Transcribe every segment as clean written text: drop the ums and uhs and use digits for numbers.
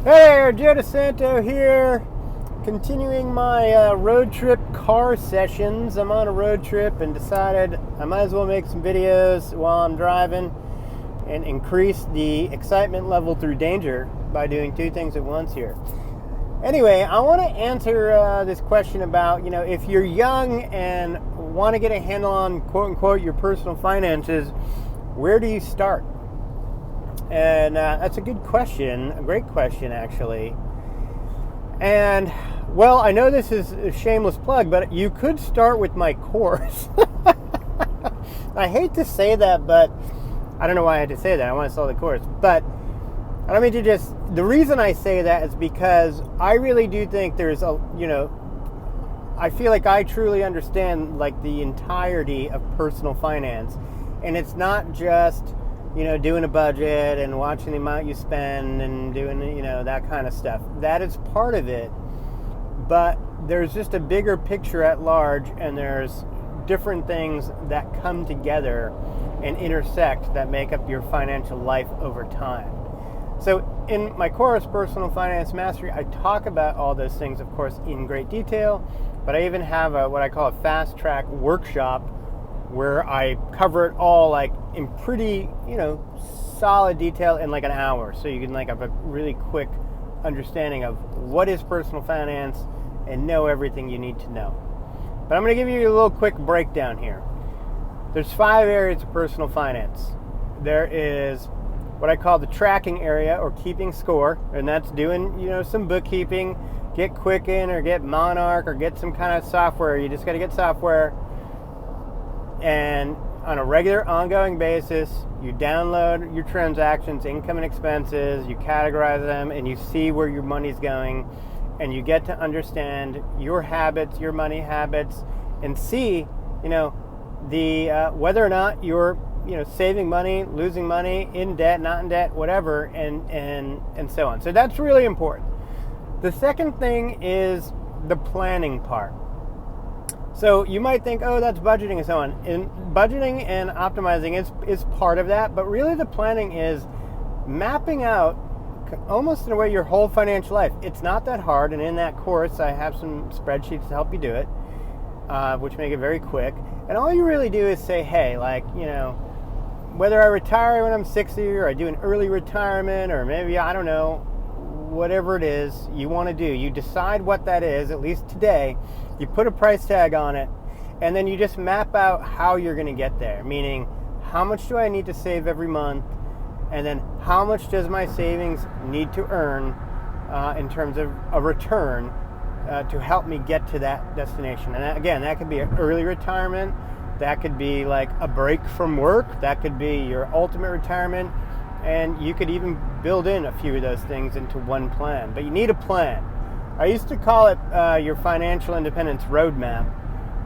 Hey, Joe DiSanto here, continuing my road trip car sessions. I'm on a road trip and decided I might as well make some videos while I'm driving and increase the excitement level through danger by doing two things at once here. Anyway, I want to answer this question about, if you're young and want to get a handle on quote-unquote your personal finances, where do you start? And that's a good question, a great question, actually. And, well, I know this is a shameless plug, but you could start with my course. I hate to say that, but I don't know why I had to say that. I want to sell the course. But I don't mean to just... The reason I say that is because I really do think there's I feel like I truly understand, like, the entirety of personal finance. And it's not just... doing a budget and watching the amount you spend and doing, that kind of stuff. That is part of it. But there's just a bigger picture at large, and there's different things that come together and intersect that make up your financial life over time. So in my course, Personal Finance Mastery, I talk about all those things, of course, in great detail. But I even have what I call a fast track workshop where I cover it all, like, in pretty, solid detail in like an hour. So you can have a really quick understanding of what is personal finance and know everything you need to know. But I'm going to give you a little quick breakdown here. There's 5 areas of personal finance. There is what I call the tracking area, or keeping score, and that's doing, some bookkeeping. Get QUICKEN or get Monarch or get some kind of software. You just got to get software. And on a regular, ongoing basis, you download your transactions, income and expenses, you categorize them, and you see where your money's going, and you get to understand your habits, your money habits, and see, the whether or not you're, saving money, losing money, in debt, not in debt, whatever, and so on. So that's really important. The second thing is the planning part. So you might think, oh, that's budgeting and so on. And budgeting and optimizing is part of that, but really the planning is mapping out, almost in a way, your whole financial life. It's not that hard, and in that course I have some spreadsheets to help you do it, which make it very quick. And all you really do is say, hey, whether I retire when I'm 60 or I do an early retirement, or maybe, I don't know, whatever it is you want to do, you decide what that is, at least today. You put a price tag on it, and then you just map out how you're going to get there, meaning how much do I need to save every month, and then how much does my savings need to earn in terms of a return to help me get to that destination. And again, that could be an early retirement, that could be like a break from work, that could be your ultimate retirement, and you could even build in a few of those things into one plan. But you need a plan. I used to call it your financial independence roadmap.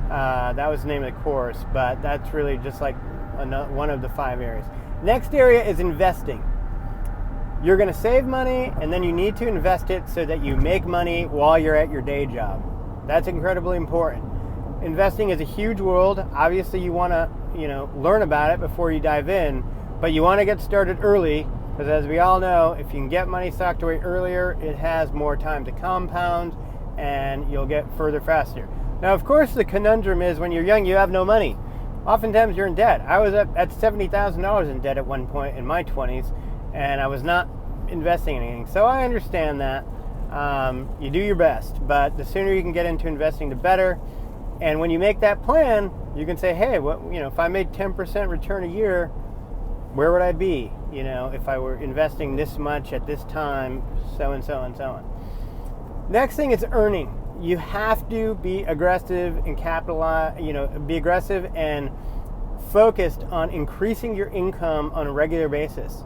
That was the name of the course, but that's really just like one of the 5 areas. Next area is investing. You're going to save money, and then you need to invest it so that you make money while you're at your day job. That's incredibly important. Investing is a huge world. Obviously, you want to, learn about it before you dive in, but you want to get started early. Because as we all know, if you can get money socked away earlier, it has more time to compound, and you'll get further faster. Now, of course, the conundrum is when you're young, you have no money. Oftentimes, you're in debt. I was at $70,000 in debt at one point in my 20s, and I was not investing in anything. So I understand that. You do your best, but the sooner you can get into investing, the better. And when you make that plan, you can say, hey, if I made 10% return a year, where would I be, if I were investing this much at this time, so and so and so on. Next thing is earning. You have to be aggressive and be aggressive and focused on increasing your income on a regular basis.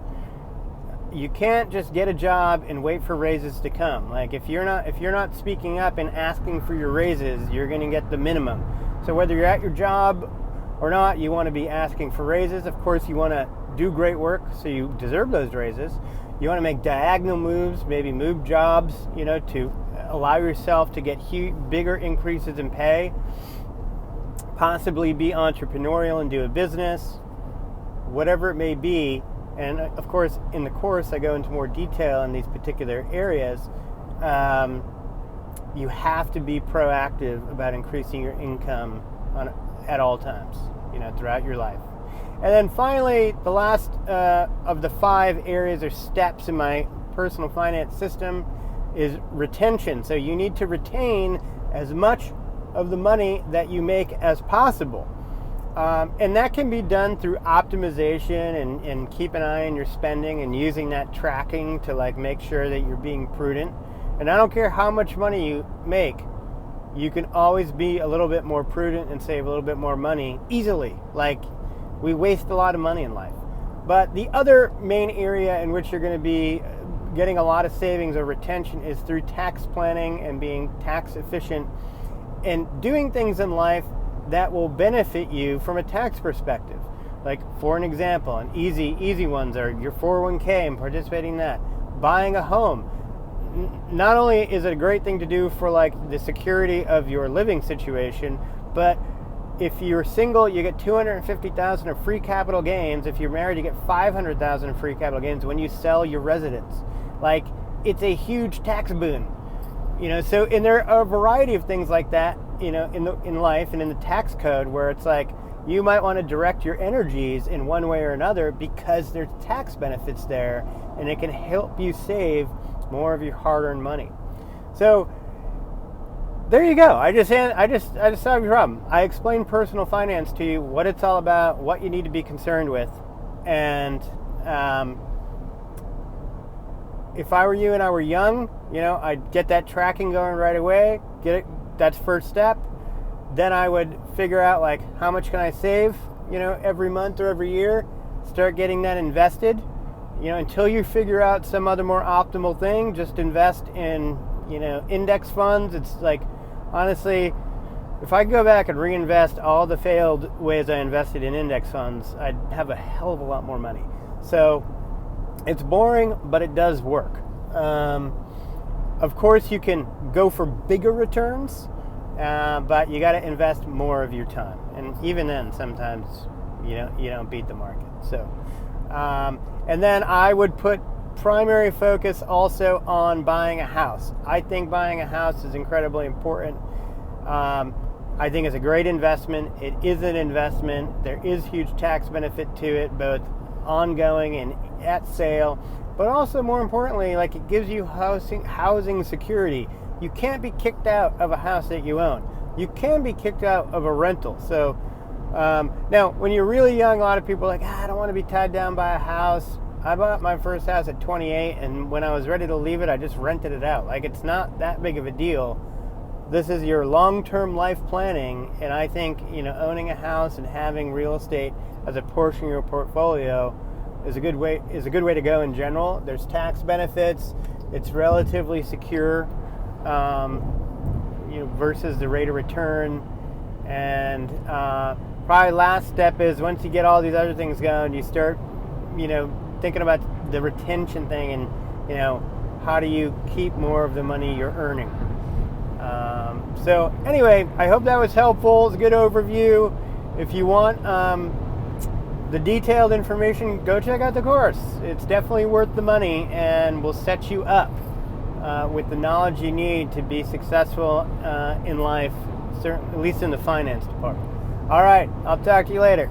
You can't just get a job and wait for raises to come. Like, if you're not speaking up and asking for your raises, you're going to get the minimum. So whether you're at your job or not, you want to be asking for raises. Of course, you want to do great work, so you deserve those raises. You want to make diagonal moves, maybe move jobs, to allow yourself to get bigger increases in pay. Possibly be entrepreneurial and do a business, whatever it may be. and of course in the course I go into more detail in these particular areas. You have to be proactive about increasing your income at all times, throughout your life. And then finally, the last of the 5 areas or steps in my personal finance system is retention. So you need to retain as much of the money that you make as possible. And that can be done through optimization and keep an eye on your spending and using that tracking to make sure that you're being prudent. And I don't care how much money you make, you can always be a little bit more prudent and save a little bit more money easily. We waste a lot of money in life. But the other main area in which you're going to be getting a lot of savings or retention is through tax planning and being tax efficient and doing things in life that will benefit you from a tax perspective. For an example, and easy ones are your 401k and participating in that. Buying a home. Not only is it a great thing to do for the security of your living situation, but if you're single, you get $250,000 of free capital gains. If you're married, you get $500,000 of free capital gains when you sell your residence. It's a huge tax boon. So and there are a variety of things like that, in life and in the tax code where it's you might want to direct your energies in one way or another because there's tax benefits there, and it can help you save more of your hard-earned money. So there you go. I just solved your problem. I explained personal finance to you, what it's all about, what you need to be concerned with, and if I were you and I were young, I'd get that tracking going right away. Get it. That's first step. Then I would figure out how much can I save, every month or every year. Start getting that invested. Until you figure out some other more optimal thing, just invest in, index funds. It's honestly, if I could go back and reinvest all the failed ways I invested in index funds, I'd have a hell of a lot more money. So it's boring, but it does work. Of course, you can go for bigger returns, but you got to invest more of your time. And even then, sometimes you don't beat the market. So, and then I would put primary focus also on buying a house. I think buying a house is incredibly important. I think it's a great investment. It is an investment. There is huge tax benefit to it, both ongoing and at sale. But also, more importantly, it gives you housing security. You can't be kicked out of a house that you own. You can be kicked out of a rental. So now, when you're really young, a lot of people are I don't want to be tied down by a house. I bought my first house at 28, and when I was ready to leave it, I just rented it out. It's not that big of a deal. This is your long-term life planning, and I think owning a house and having real estate as a portion of your portfolio is a good way to go in general. There's tax benefits. It's relatively secure, versus the rate of return. And probably last step is once you get all these other things going, you start, thinking about the retention thing and, how do you keep more of the money you're earning. So anyway, I hope that was helpful. It's a good overview. If you want the detailed information, go check out the course. It's definitely worth the money and will set you up with the knowledge you need to be successful in life, at least in the finance department. All right, I'll talk to you later.